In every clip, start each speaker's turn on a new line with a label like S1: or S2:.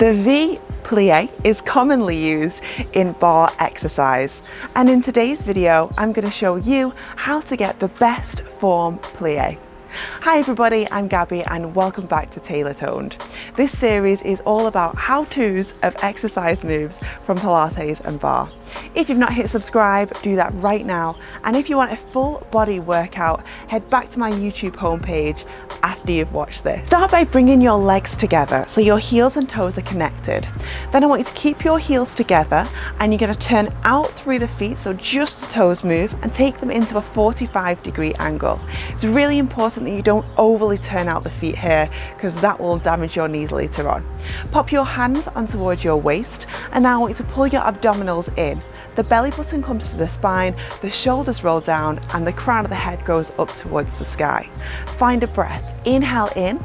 S1: The V plie is commonly used in bar exercise, and in today's video I'm going to show you how to get the best form plie. Hi everybody, I'm Gabby and welcome back to TaylorToned. This series is all about how-tos of exercise moves from Pilates and Barre. If you've not hit subscribe, do that right now, and if you want a full body workout, head back to my YouTube homepage after you've watched this. Start by bringing your legs together so your heels and toes are connected. Then I want you to keep your heels together and you're going to turn out through the feet, so just the toes move, and take them into a 45-degree angle. It's really important that you don't overly turn out the feet here because that will damage your knees later on. Pop your hands on towards your waist, and now I want you to pull your abdominals in. The belly button comes to the spine, the shoulders roll down, and the crown of the head goes up towards the sky. Find a breath. Inhale in.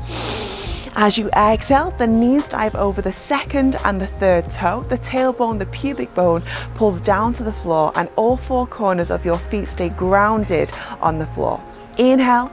S1: As you exhale, the knees dive over the second and the third toe. The tailbone, the pubic bone, pulls down to the floor, and all four corners of your feet stay grounded on the floor. Inhale.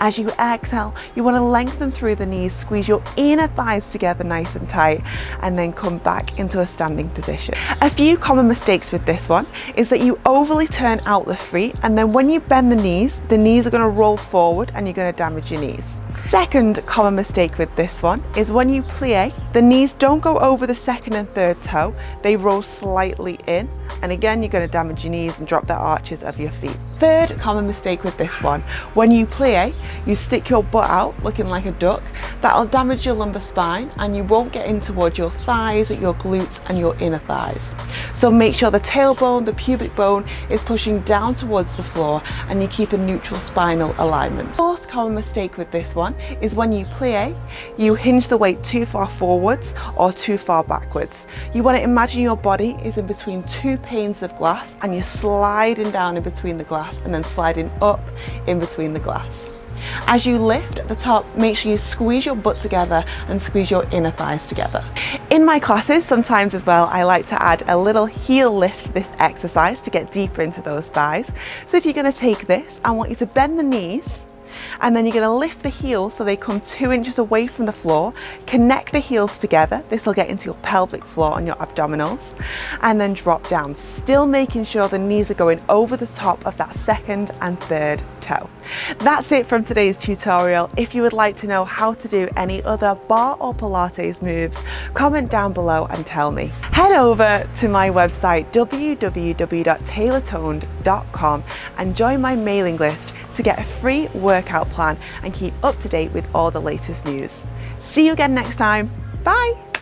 S1: As you exhale, you want to lengthen through the knees, squeeze your inner thighs together nice and tight, and then come back into a standing position. A few common mistakes with this one is that you overly turn out the feet, and then when you bend the knees are going to roll forward and you're going to damage your knees. Second common mistake with this one is when you plie, the knees don't go over the second and third toe, they roll slightly in, and again you're going to damage your knees and drop the arches of your feet. Third common mistake with this one, when you plie, you stick your butt out looking like a duck. That'll damage your lumbar spine and you won't get in towards your thighs, your glutes and your inner thighs. So make sure the tailbone, the pubic bone is pushing down towards the floor and you keep a neutral spinal alignment. Fourth common mistake with this one is when you plie, you hinge the weight too far forwards or too far backwards. You want to imagine your body is in between two panes of glass and you're sliding down in between the glass and then sliding up in between the glass. As you lift at the top, make sure you squeeze your butt together and squeeze your inner thighs together. In my classes, sometimes as well, I like to add a little heel lift to this exercise to get deeper into those thighs. So if you're going to take this, I want you to bend the knees, and then you're going to lift the heels so they come 2 inches away from the floor. Connect the heels together. This will get into your pelvic floor and your abdominals, and then drop down, still making sure the knees are going over the top of that second and third toe. That's it from today's tutorial. If you would like to know how to do any other Barre or Pilates moves, comment down below and tell me. Head over to my website www.TaylorToned.com and join my mailing list to get a free workout plan and keep up to date with all the latest news. See you again next time. Bye.